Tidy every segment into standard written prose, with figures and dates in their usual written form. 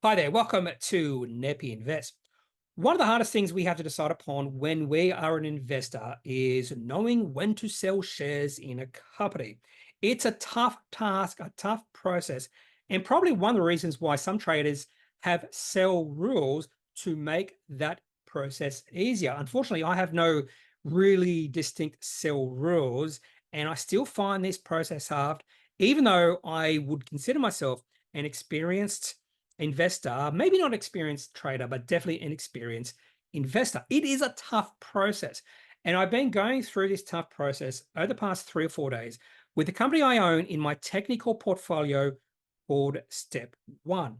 Hi there, welcome to Kneppy Invest. One of the hardest things we have to decide upon when we are an investor is knowing when to sell shares in a company. It's a tough task, a tough process, and probably one of the reasons why some traders have sell rules to make that process easier. Unfortunately, I have no really distinct sell rules, and I still find this process hard, even though I would consider myself an experienced investor, maybe not experienced trader, but definitely an experienced investor. It is a tough process. And I've been going through this tough process over the past 3 or 4 days with the company I own in my technical portfolio called Step One.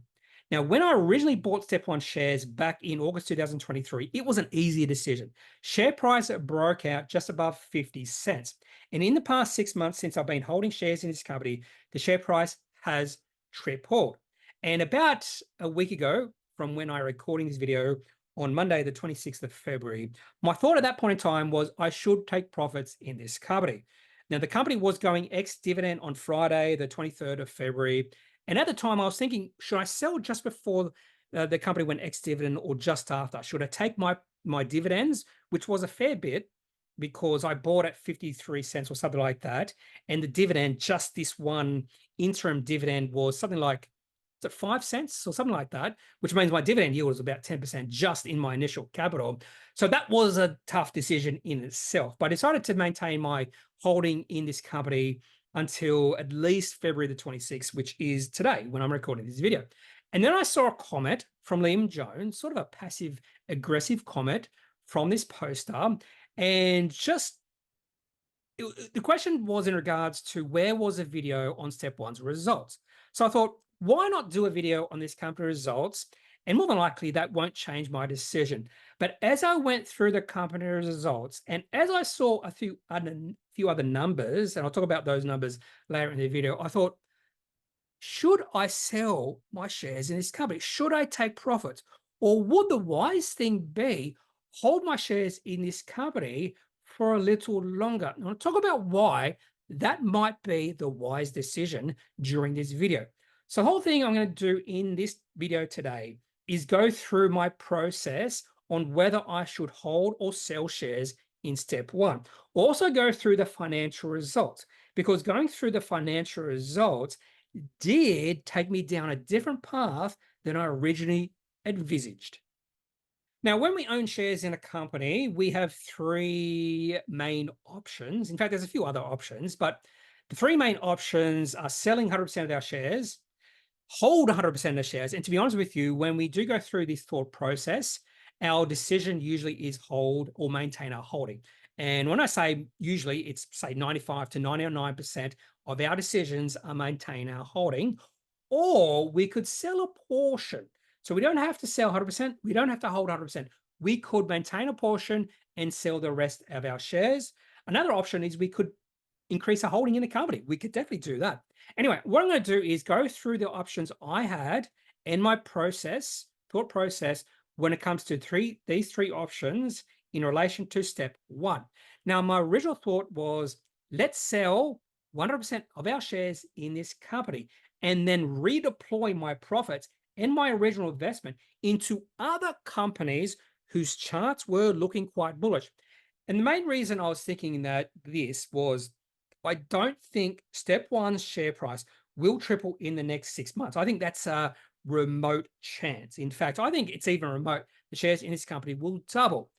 Now, when I originally bought Step One shares back in August 2023, it was an easier decision. Share price broke out just above 50 cents. And in the past 6 months since I've been holding shares in this company, the share price has tripled. And about a week ago, from when I'm recording this video on Monday, the 26th of February, my thought at that point in time was I should take profits in this company. Now, the company was going ex-dividend on Friday, the 23rd of February. And at the time, I was thinking, should I sell just before the company went ex-dividend or just after? Should I take my dividends, which was a fair bit, because I bought at 53 cents or something like that. And the dividend, just this one interim dividend, was something like 5 cents or something like that, which means my dividend yield was about 10% just in my initial capital. So that was a tough decision in itself. But I decided to maintain my holding in this company until at least February the 26th, which is today when I'm recording this video. And then I saw a comment from Liam Jones, sort of a passive aggressive comment from this poster. And just the question was in regards to where was a video on Step One's results. So I thought, why not do a video on this company results? And more than likely, that won't change my decision. But as I went through the company results, and as I saw a few other numbers, and I'll talk about those numbers later in the video, I thought, should I sell my shares in this company? Should I take profits? Or would the wise thing be hold my shares in this company for a little longer? Now, I'll talk about why that might be the wise decision during this video. So the whole thing I'm going to do in this video today is go through my process on whether I should hold or sell shares in Step One. We'll also go through the financial results, because going through the financial results did take me down a different path than I originally envisaged. Now, when we own shares in a company, we have three main options. In fact, there's a few other options, but the three main options are selling 100% of our shares, hold 100% of the shares. And to be honest with you, when we do go through this thought process, our decision usually is hold or maintain our holding. And when I say usually, it's say 95 to 99% of our decisions are maintain our holding, or we could sell a portion. So we don't have to sell 100%. We don't have to hold 100%. We could maintain a portion and sell the rest of our shares. Another option is we could increase our holding in the company. We could definitely do that. Anyway, what I'm going to do is go through the options I had in my thought process, when it comes to these three options in relation to Step One. Now, my original thought was, let's sell 100% of our shares in this company and then redeploy my profits and my original investment into other companies whose charts were looking quite bullish. And the main reason I was thinking that this was, I don't think Step One's share price will triple in the next 6 months. I think that's a remote chance. In fact, I think it's even remote. The shares in this company will double.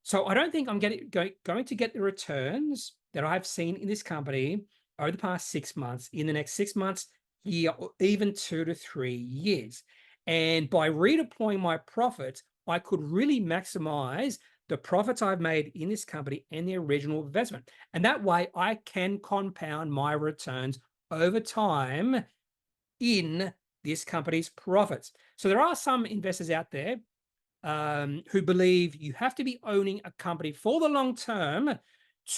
So I don't think I'm going to get the returns that I've seen in this company over the past 6 months in the next 6 months, year, or even 2 to 3 years. And by redeploying my profits, I could really maximize the profits I've made in this company and the original investment. And that way I can compound my returns over time in this company's profits. So there are some investors out there who believe you have to be owning a company for the long term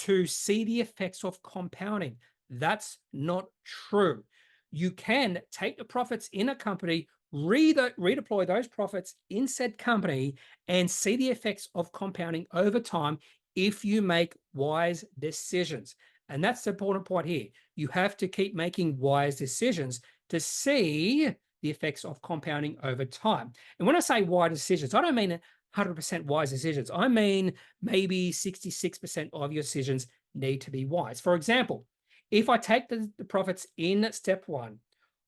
to see the effects of compounding. That's not true. You can take the profits in a company, redeploy those profits in said company, and see the effects of compounding over time if you make wise decisions. And that's the important point here. You have to keep making wise decisions to see the effects of compounding over time. And when I say wise decisions, I don't mean 100% wise decisions. I mean maybe 66% of your decisions need to be wise. For example, if I take the profits in step one,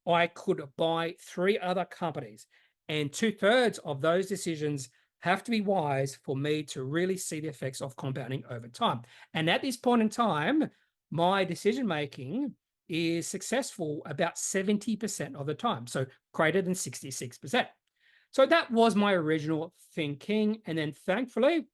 I could buy 3 other companies, and 2/3 of those decisions have to be wise for me to really see the effects of compounding over time. And at this point in time, my decision making is successful about 70% of the time, so greater than 66%. So that was my original thinking. And then thankfully,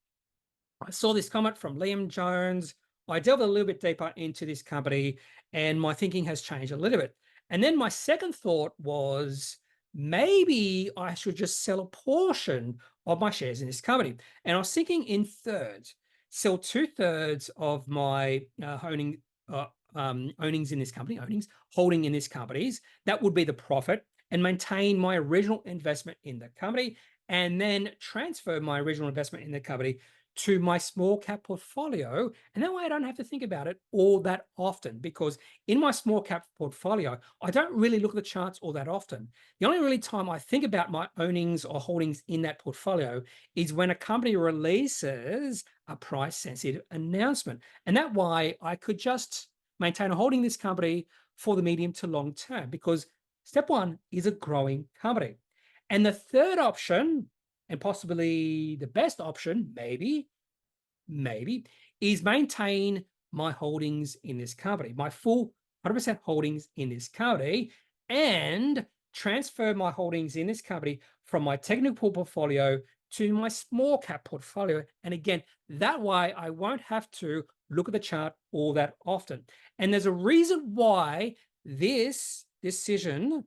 I saw this comment from Liam Jones. I delved a little bit deeper into this company, and my thinking has changed a little bit. And then my second thought was maybe I should just sell a portion of my shares in this company. And I was thinking in thirds, sell 2/3 of my earnings in this company, holding in this company's. That would be the profit, and maintain my original investment in the company, and then transfer my original investment in the company to my small cap portfolio. And that way I don't have to think about it all that often, because in my small cap portfolio, I don't really look at the charts all that often. The only really time I think about my earnings or holdings in that portfolio is when a company releases a price sensitive announcement. And that way I could just maintain a holding in this company for the medium to long term, because step one is a growing company. And the third option, and possibly the best option, maybe, is maintain my holdings in this company, my full 100% holdings in this company, and transfer my holdings in this company from my technical portfolio to my small cap portfolio. And again, that way I won't have to look at the chart all that often. And there's a reason why this decision,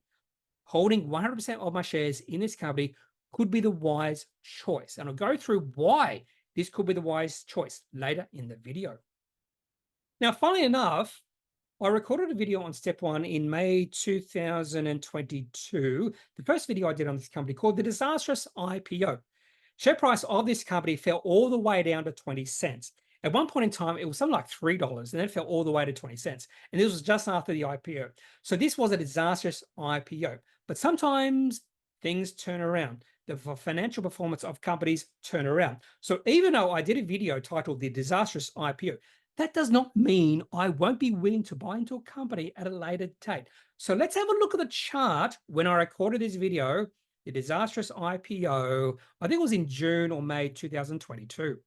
holding 100% of my shares in this company, could be the wise choice. And I'll go through why this could be the wise choice later in the video. Now, funnily enough, I recorded a video on step one in May 2022, the first video I did on this company, called the Disastrous IPO. Share price of this company fell all the way down to 20 cents. At one point in time, it was something like $3, and then it fell all the way to 20 cents. And this was just after the IPO. So this was a disastrous IPO. But sometimes things turn around. The financial performance of companies turn around. So even though I did a video titled The Disastrous IPO, that does not mean I won't be willing to buy into a company at a later date. So let's have a look at the chart when I recorded this video, the Disastrous IPO. I think it was in June or May 2022.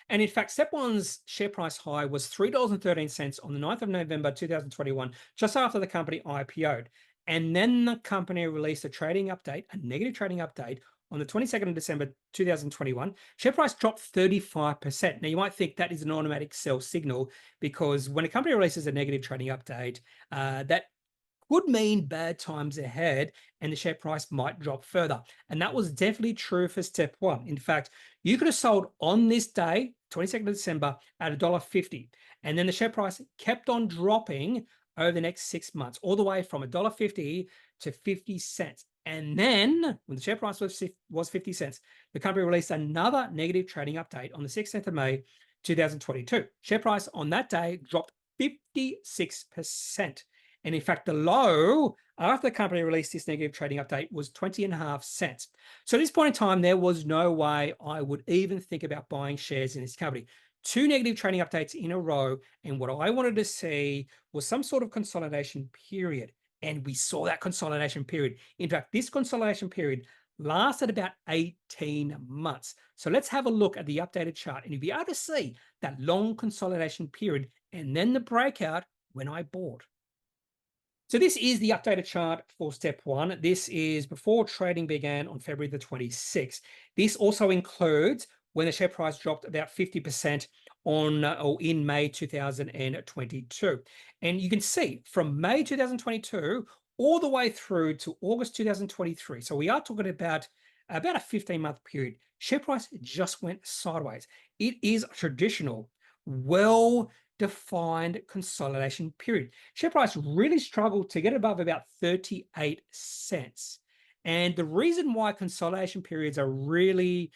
And in fact, step one's share price high was $3.13 on the 9th of November 2021, just after the company IPO'd. And then the company released a trading update, a negative trading update, on the 22nd of December 2021. Share price dropped 35%. Now, you might think that is an automatic sell signal, because when a company releases a negative trading update, that would mean bad times ahead, and the share price might drop further. And that was definitely true for step one. In fact, you could have sold on this day, 22nd of December, at $1.50. And then the share price kept on dropping over the next 6 months, all the way from $1.50 to 50 cents. And then when the share price was 50 cents, the company released another negative trading update on the 16th of May, 2022. Share price on that day dropped 56%. And in fact, the low after the company released this negative trading update was 20.5 cents. So at this point in time, there was no way I would even think about buying shares in this company. 2 negative trading updates in a row. And what I wanted to see was some sort of consolidation period. And we saw that consolidation period. In fact, this consolidation period lasted about 18 months. So let's have a look at the updated chart, and you'll be able to see that long consolidation period and then the breakout when I bought. So this is the updated chart for step one. This is before trading began on February the 26th. This also includes when the share price dropped about 50% on or in May 2022. And you can see from May 2022 all the way through to August 2023. So we are talking about a 15-month period. Share price just went sideways. It is a traditional, well-defined consolidation period. Share price really struggled to get above about 38 cents. And the reason why consolidation periods are really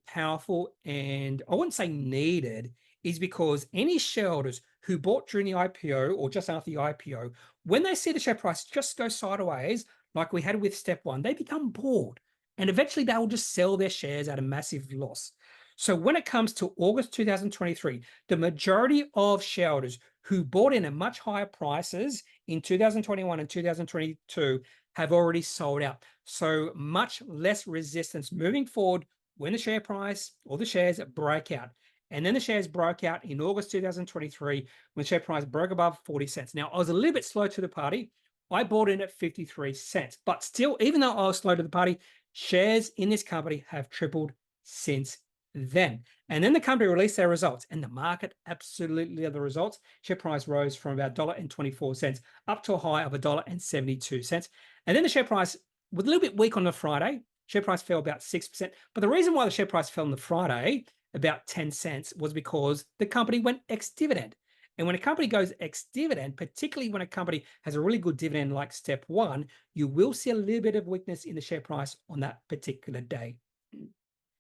powerful, and I wouldn't say needed, is because any shareholders who bought during the IPO or just after the IPO, when they see the share price just go sideways, like we had with step one, they become bored. And eventually they will just sell their shares at a massive loss. So when it comes to August 2023, the majority of shareholders who bought in at much higher prices in 2021 and 2022 have already sold out. So much less resistance moving forward when the share price or the shares break out. And then the shares broke out in August 2023 when the share price broke above 40 cents. Now, I was a little bit slow to the party. I bought in at 53 cents, but still, even though I was slow to the party, shares in this company have tripled since then. And then the company released their results, and the market absolutely loved the results. Share price rose from about $1.24 up to a high of $1.72. And then the share price was a little bit weak on the Friday. Share price fell about 6%. But the reason why the share price fell on the Friday about 10 cents was because the company went ex-dividend. And when a company goes ex-dividend, particularly when a company has a really good dividend like step one, you will see a little bit of weakness in the share price on that particular day.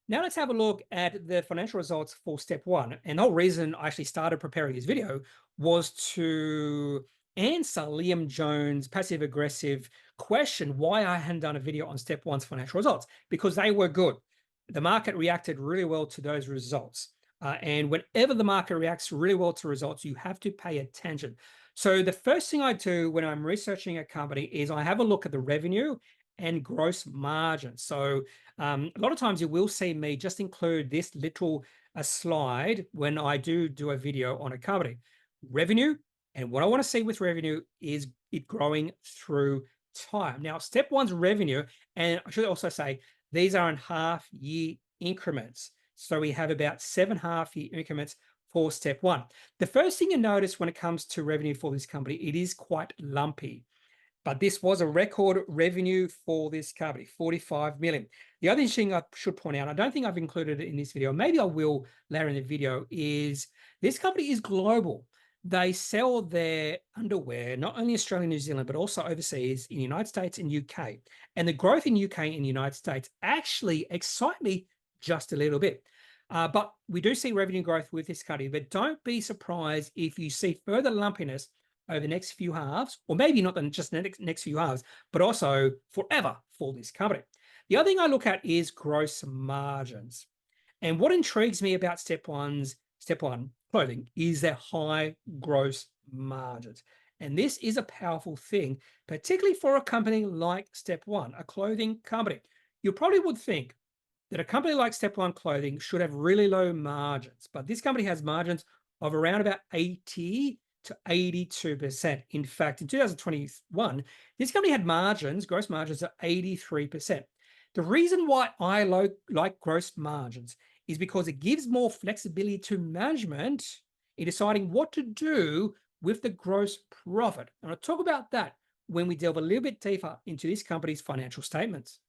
Now let's have a look at the financial results for step one. And the whole reason I actually started preparing this video was to answer Liam Jones' passive aggressive question why I hadn't done a video on step one's financial results, because they were good. The market reacted really well to those results. And whenever the market reacts really well to results, you have to pay attention. So the first thing I do when I'm researching a company is I have a look at the revenue and gross margin. So a lot of times you will see me just include this little slide when I do a video on a company. Revenue, and what I want to see with revenue is it growing through time. Now, step one's revenue, and I should also say these are in half-year increments. So we have about 7 half-year increments for step one. The first thing you notice when it comes to revenue for this company, it is quite lumpy. But this was a record revenue for this company, 45 million. The other thing I should point out, I don't think I've included it in this video, maybe I will later in the video, is this company is global. They sell their underwear, not only Australia and New Zealand, but also overseas in the United States and UK. And the growth in UK and the United States actually excite me just a little bit. But we do see revenue growth with this company, but don't be surprised if you see further lumpiness over the next few halves, or maybe not just the next few halves, but also forever for this company. The other thing I look at is gross margins. And what intrigues me about step one clothing is their high gross margins. And this is a powerful thing, particularly for a company like step one, a clothing company. You probably would think that a company like step one clothing should have really low margins, but this company has margins of around about 80 to 82%. In fact, in 2021, this company had gross margins of 83%. The reason why I like gross margins is because it gives more flexibility to management in deciding what to do with the gross profit. And I'll talk about that when we delve a little bit deeper into this company's financial statements.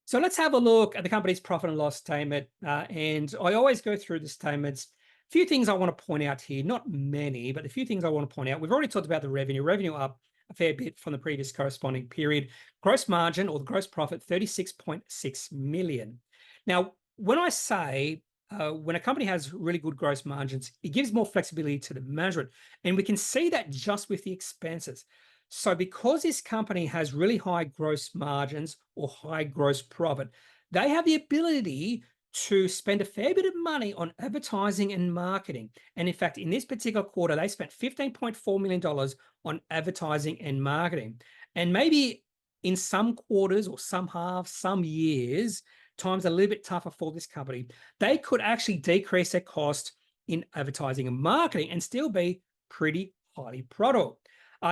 So let's have a look at the company's profit and loss statement. And I always go through the statements. A few things I want to point out here, not many, but a few things I want to point out. We've already talked about the revenue up a fair bit from the previous corresponding period. Gross margin, or the gross profit, 36.6 million. Now, when I say when a company has really good gross margins, it gives more flexibility to the management. And we can see that just with the expenses. So because this company has really high gross margins or high gross profit, they have the ability to spend a fair bit of money on advertising and marketing. And in fact, in this particular quarter, they spent $15.4 million on advertising and marketing. And maybe in some quarters or some halves, some years, times a little bit tougher for this company, they could actually decrease their cost in advertising and marketing and still be pretty highly profitable.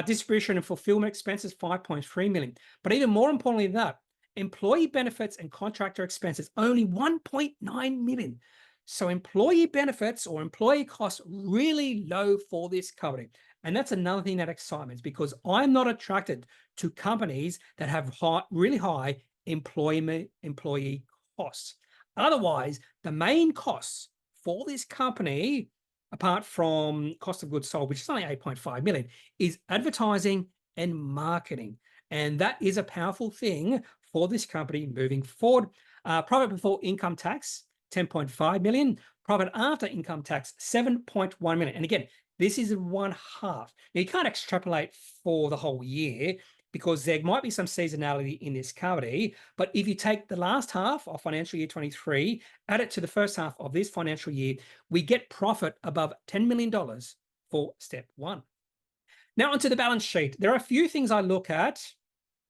Distribution and fulfillment expenses, 5.3 million. But even more importantly than that, employee benefits and contractor expenses, only 1.9 million. So employee benefits or employee costs really low for this company. And that's another thing that excites me, because I'm not attracted to companies that have really high employee costs. Otherwise, the main costs for this company, apart from cost of goods sold, which is only 8.5 million, is advertising and marketing. And that is a powerful thing for this company moving forward. Profit before income tax, 10.5 million. Profit after income tax, 7.1 million. And again, This is 1/2. Now, you can't extrapolate for the whole year because there might be some seasonality in this company. But if you take the last half of financial year 23, add it to the first half of this financial year, we get profit above $10 million for step one. Now, onto the balance sheet. There are a few things I look at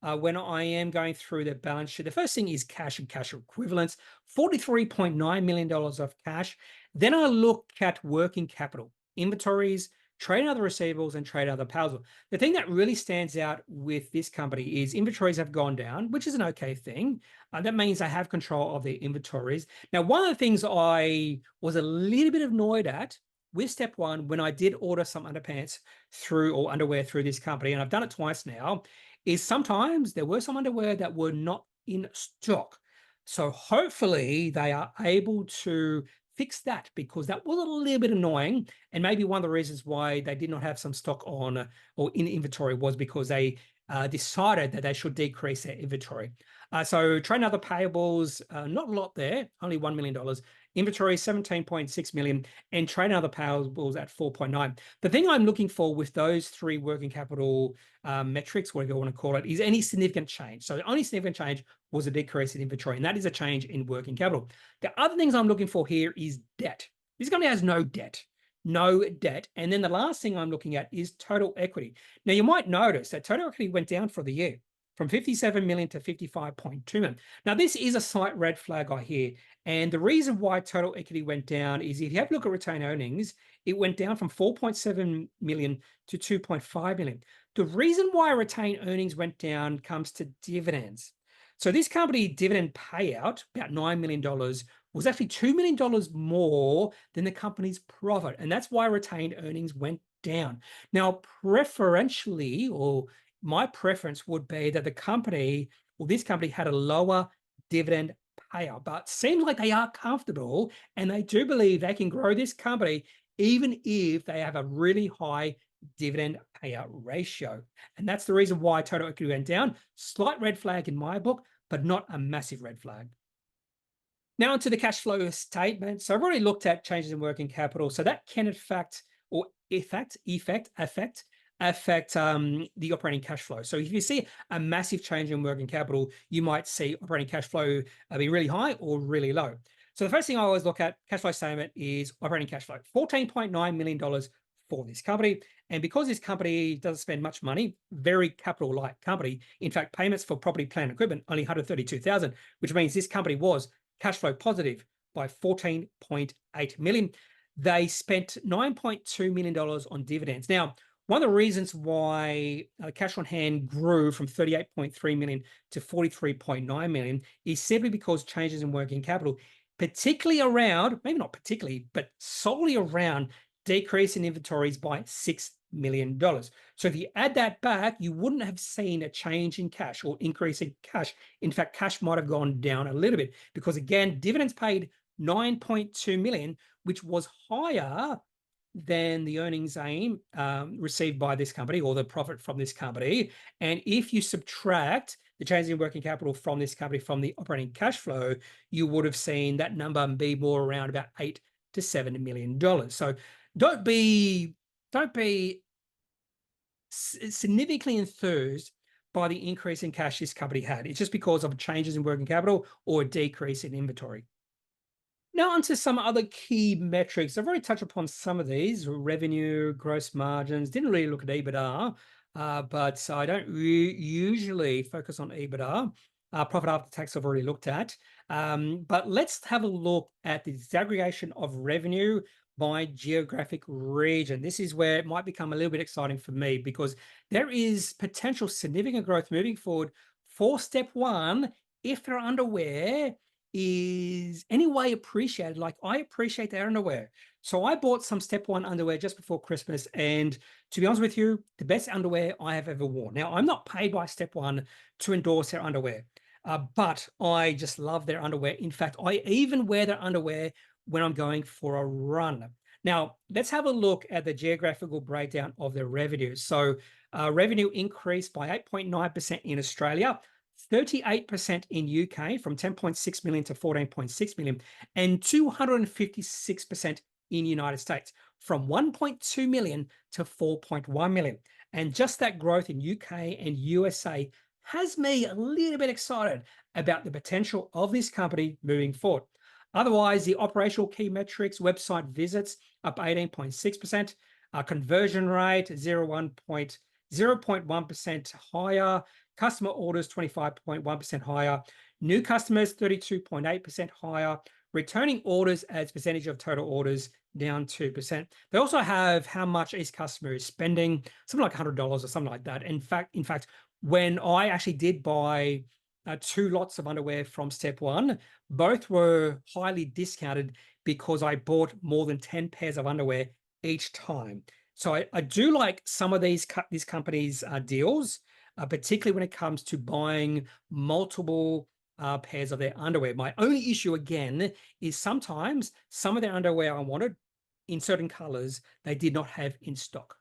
when I am going through the balance sheet. The first thing is cash and cash equivalents, $43.9 million of cash. Then I look at working capital, inventories, trade and other receivables, and trade and other payables. The thing that really stands out with this company is inventories have gone down, which is an okay thing. That means they have control of their inventories. Now, one of the things I was a little bit annoyed at with step one, when I did order some underpants through or underwear through this company, and I've done it twice now, is sometimes there were some underwear that were not in stock. So hopefully they are able to fix that, because that was a little bit annoying. And maybe one of the reasons why they did not have some stock on or in inventory was because they decided that they should decrease their inventory. So trade and other payables, not a lot there, only $1 million. Inventory, 17.6 million, and trade and other payables at 4.9. The thing I'm looking for with those three working capital metrics, whatever you want to call it, is any significant change. So the only significant change was a decrease in inventory, and that is a change in working capital. The other things I'm looking for here is debt. This company has no debt. No debt. And then the last thing I'm looking at is total equity. Now, you might notice that total equity went down for the year from 57 million to 55.2 million. Now, this is a slight red flag I hear. And the reason why total equity went down is, if you have a look at retained earnings, it went down from 4.7 million to 2.5 million. The reason why retained earnings went down comes to dividends. So this company dividend payout, about $9 million, was actually $2 million more than the company's profit. And that's why retained earnings went down. Now, preferentially, or my preference would be that the company, or this company, had a lower dividend payout, but seems like they are comfortable and they do believe they can grow this company even if they have a really high dividend payout ratio. And that's the reason why total equity went down. Slight red flag in my book, but not a massive red flag. Now onto the cash flow statement. So I've already looked at changes in working capital. So that can affect the operating cash flow. So if you see a massive change in working capital, you might see operating cash flow be really high or really low. So the first thing I always look at, cash flow statement, is operating cash flow, $14.9 million for this company. And because this company doesn't spend much money, very capital light company, in fact, payments for property, plant, and equipment, only $132,000, which means this company was cash flow positive by $14.8 million. They spent $9.2 million on dividends. Now, one of the reasons why cash on hand grew from 38.3 million to 43.9 million is simply because changes in working capital, particularly around, maybe not particularly, but solely around decrease in inventories by $6 million. So if you add that back, you wouldn't have seen a change in cash or increase in cash. In fact, cash might have gone down a little bit because, again, dividends paid 9.2 million, which was higher than the earnings received by this company, or the profit from this company. And if you subtract the change in working capital from this company from the operating cash flow, you would have seen that number be more around about $8 to $7 million. So don't be significantly enthused by the increase in cash this company had. It's just because of changes in working capital or a decrease in inventory. Now onto some other key metrics. I've already touched upon some of these: revenue, gross margins. Didn't really look at EBITDA, but I don't usually focus on EBITDA. Profit after tax I've already looked at. But let's have a look at the disaggregation of revenue by geographic region. This is where it might become a little bit exciting for me, because there is potential significant growth moving forward for step one if their underwear is anyway appreciated. Like, I appreciate their underwear. So I bought some step one underwear just before Christmas, and to be honest with you, the best underwear I have ever worn. Now, I'm not paid by step one to endorse their underwear, but I just love their underwear. In fact, I even wear their underwear when I'm going for a run. Now, let's have a look at the geographical breakdown of their revenue. So revenue increased by 8.9% in Australia, 38% in UK, from 10.6 million to 14.6 million, and 256% in United States, from 1.2 million to 4.1 million. And just that growth in UK and USA has me a little bit excited about the potential of this company moving forward. Otherwise, the operational key metrics, website visits up 18.6%, conversion rate 0.1% higher, customer orders 25.1% higher, new customers 32.8% higher, returning orders as percentage of total orders down 2%. They also have how much each customer is spending, something like $100 or something like that. In fact, when I actually did buy 2 lots of underwear from Step One, both were highly discounted because I bought more than 10 pairs of underwear each time. So I do like some of these companies' deals, particularly when it comes to buying multiple pairs of their underwear. My only issue, again, is sometimes some of their underwear I wanted in certain colors, they did not have in stock.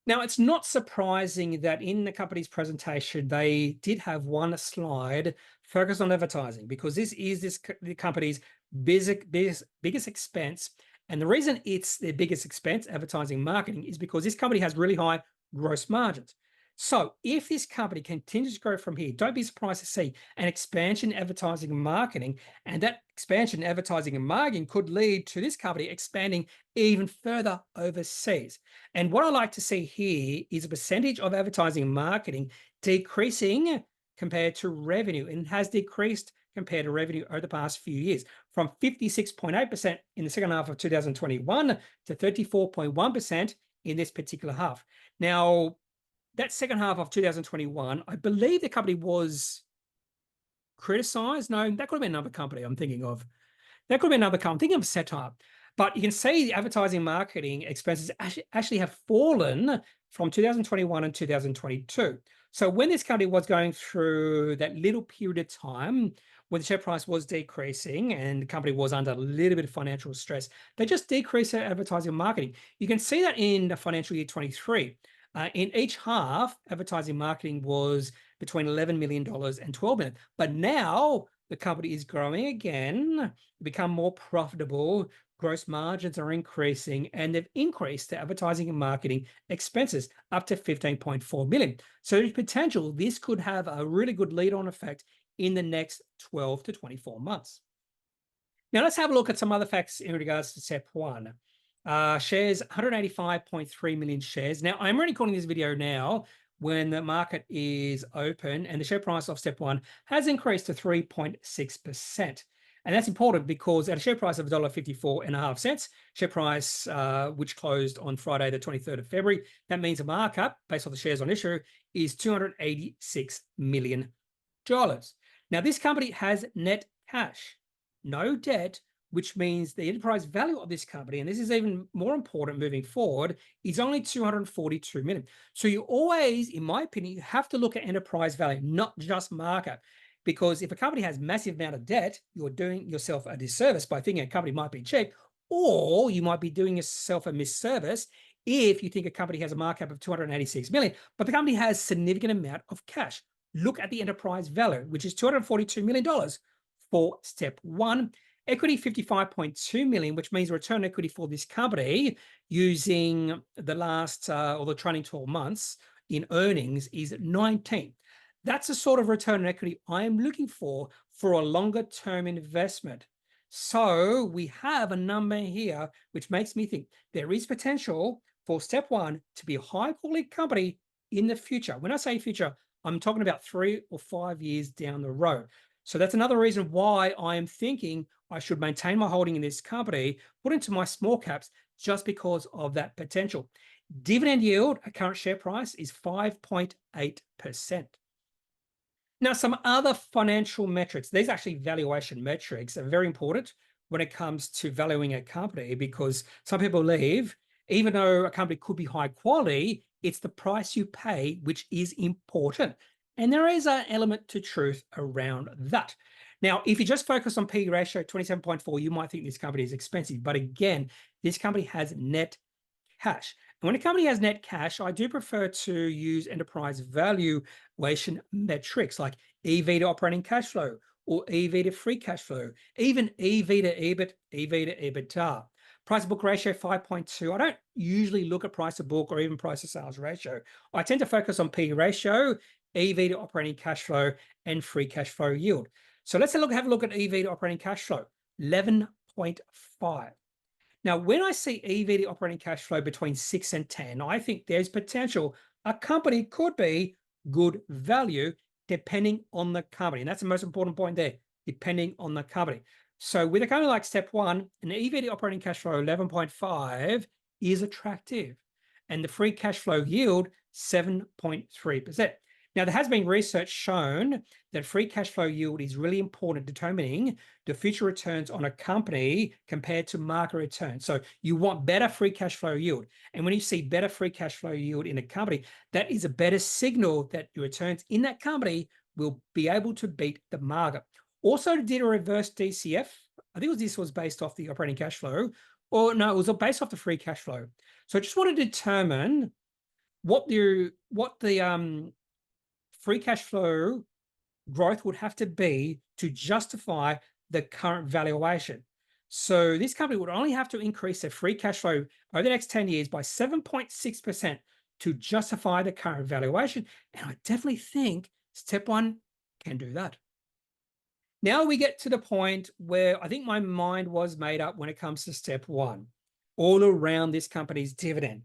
Now, it's not surprising that in the company's presentation, they did have one slide focused on advertising, because this is the company's biggest expense. And the reason it's their biggest expense, advertising marketing, is because this company has really high gross margins. So if this company continues to grow from here, don't be surprised to see an expansion in advertising and marketing. And that expansion in advertising and marketing could lead to this company expanding even further overseas. And what I like to see here is a percentage of advertising and marketing decreasing compared to revenue, and has decreased compared to revenue over the past few years, from 56.8% in the second half of 2021 to 34.1% in this particular half. Now, that second half of 2021, I believe the company was criticized. No, that could have been another company I'm thinking of. That could be another company. I'm thinking of Setup. But you can see the advertising marketing expenses actually have fallen from 2021 and 2022. So when this company was going through that little period of time when the share price was decreasing and the company was under a little bit of financial stress, they just decreased their advertising and marketing. You can see that in the financial year 23. In each half, advertising marketing was between $11 million and $12 million. But now the company is growing again, become more profitable, gross margins are increasing, and they've increased the advertising and marketing expenses up to $15.4 million. So there's potential this could have a really good lead-on effect in the next 12 to 24 months. Now let's have a look at some other facts in regards to Step One. Shares, 185.3 million shares. Now, I'm recording this video now when the market is open, and the share price of Step One has increased to 3.6%. And that's important because at a share price of $1.54.5, share price which closed on Friday, the 23rd of February, that means a markup based on the shares on issue is $286 million. Now, this company has net cash, no debt, which means the enterprise value of this company, and this is even more important moving forward, is only $242 million. So you always, in my opinion, you have to look at enterprise value, not just markup. Because if a company has massive amount of debt, you're doing yourself a disservice by thinking a company might be cheap, or you might be doing yourself a misservice if you think a company has a markup of $286 million, but the company has significant amount of cash. Look at the enterprise value, which is $242 million for Step One. Equity, $55.2 million, which means return on equity for this company using the last or the trailing 12 months in earnings is 19. That's the sort of return on equity I am looking for a longer term investment. So we have a number here, which makes me think there is potential for Step One to be a high quality company in the future. When I say future, I'm talking about 3 or 5 years down the road. So that's another reason why I am thinking I should maintain my holding in this company, put into my small caps, just because of that potential. Dividend yield at current share price is 5.8%. Now, some other financial metrics, these actually valuation metrics are very important when it comes to valuing a company, because some people believe, even though a company could be high quality, it's the price you pay which is important. And there is an element to truth around that. Now, if you just focus on P/E ratio 27.4, you might think this company is expensive. But again, this company has net cash. And when a company has net cash, I do prefer to use enterprise valuation metrics like EV to operating cash flow or EV to free cash flow, even EV to EBIT, EV to EBITDA. Price to book ratio 5.2. I don't usually look at price to book or even price to sales ratio. I tend to focus on P ratio, EV to operating cash flow, and free cash flow yield. So let's have a look at EV to operating cash flow, 11.5. Now, when I see EV to operating cash flow between 6 and 10, I think there's potential a company could be good value depending on the company. And that's the most important point there, depending on the company. So with a company like Step One, an EV to operating cash flow 11.5 is attractive. And the free cash flow yield, 7.3%. Now, there has been research shown that free cash flow yield is really important determining the future returns on a company compared to market returns. So you want better free cash flow yield. And when you see better free cash flow yield in a company, that is a better signal that your returns in that company will be able to beat the market. Also did a reverse DCF. I think this was based off the operating cash flow, or no, it was based off the free cash flow. So I just want to determine what the free cash flow growth would have to be to justify the current valuation. So this company would only have to increase their free cash flow over the next 10 years by 7.6% to justify the current valuation. And I definitely think Step One can do that. Now we get to the point where I think my mind was made up when it comes to Step One, all around this company's dividend.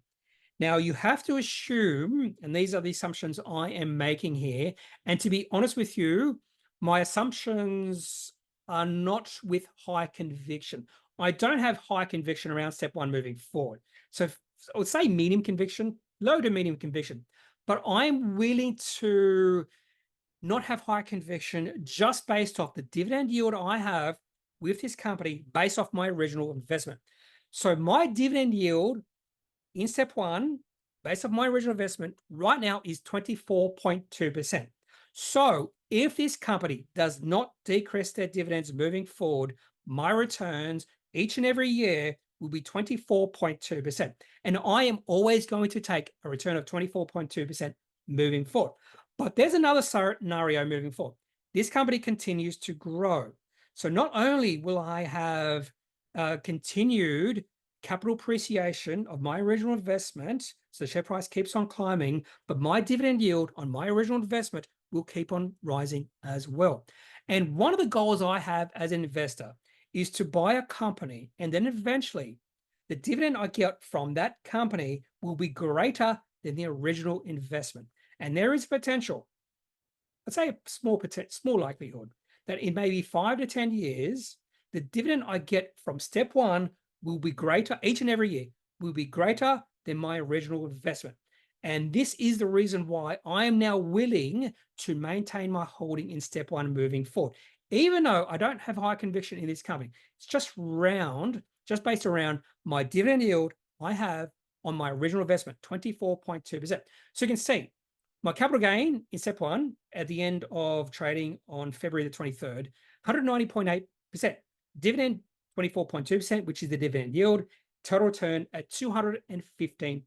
Now, you have to assume, and these are the assumptions I am making here, and to be honest with you, my assumptions are not with high conviction. I don't have high conviction around Step One moving forward. So I would say medium conviction, low to medium conviction, but I'm willing to not have high conviction just based off the dividend yield I have with this company based off my original investment. So my dividend yield in Step One, based off my original investment, right now is 24.2%. So if this company does not decrease their dividends moving forward, my returns each and every year will be 24.2%. And I am always going to take a return of 24.2% moving forward. But there's another scenario moving forward. This company continues to grow. So not only will I have continued capital appreciation of my original investment, so the share price keeps on climbing, but my dividend yield on my original investment will keep on rising as well. And one of the goals I have as an investor is to buy a company, and then eventually the dividend I get from that company will be greater than the original investment. And there is potential, let's say a small likelihood, that in maybe 5 to 10 years, the dividend I get from Step One will be greater each and every year, will be greater than my original investment. And this is the reason why I am now willing to maintain my holding in Step One moving forward. Even though I don't have high conviction in this company, it's just based around my dividend yield I have on my original investment, 24.2%. So you can see my capital gain in Step One at the end of trading on February the 23rd, 190.8%. Dividend, 24.2%, which is the dividend yield. Total return at 215%.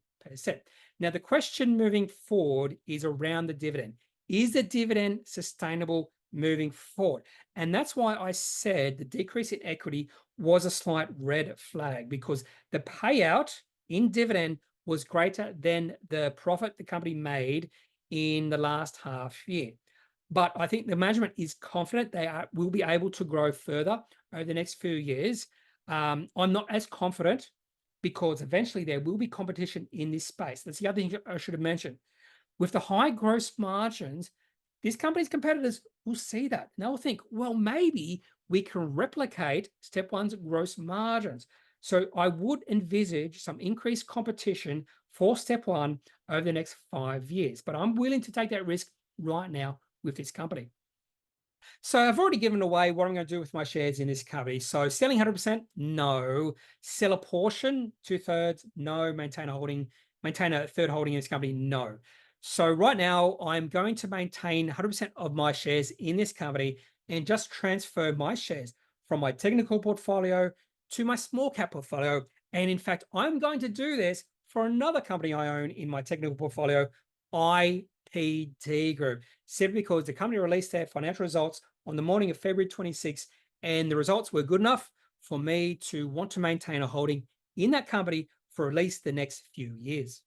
Now, the question moving forward is around the dividend. Is the dividend sustainable moving forward? And that's why I said the decrease in equity was a slight red flag, because the payout in dividend was greater than the profit the company made in the last half year. But I think the management is confident they will be able to grow further over the next few years. I'm not as confident because eventually there will be competition in this space. That's the other thing I should have mentioned. With the high gross margins, this company's competitors will see that. And they'll think, well, maybe we can replicate Step One's gross margins. So I would envisage some increased competition for Step One over the next 5 years. But I'm willing to take that risk right now with this company. So I've already given away what I'm going to do with my shares in this company. So selling 100%, no. Sell a portion, 2/3, no. Maintain a third holding in this company, no. So right now I'm going to maintain 100% of my shares in this company and just transfer my shares from my technical portfolio to my small cap portfolio. And in fact, I'm going to do this for another company I own in my technical portfolio, IPD Group, simply because the company released their financial results on the morning of February 26, and the results were good enough for me to want to maintain a holding in that company for at least the next few years.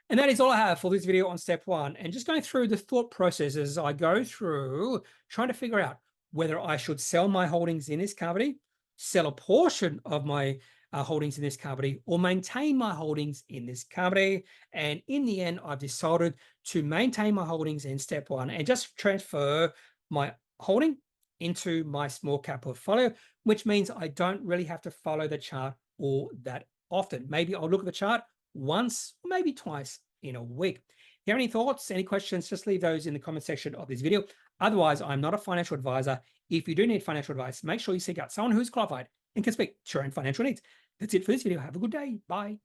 And that is all I have for this video on step one. And just going through the thought processes I go through, trying to figure out whether I should sell my holdings in this company, sell a portion of my holdings in this company, or maintain my holdings in this company. And in the end, I've decided to maintain my holdings in step one and just transfer my holding into my small cap portfolio, which means I don't really have to follow the chart all that often. Maybe I'll look at the chart once, or maybe twice in a week. If you have any thoughts, any questions, just leave those in the comment section of this video. Otherwise, I'm not a financial advisor. If you do need financial advice, make sure you seek out someone who's qualified and can speak to your own financial needs. That's it for this video. Have a good day. Bye.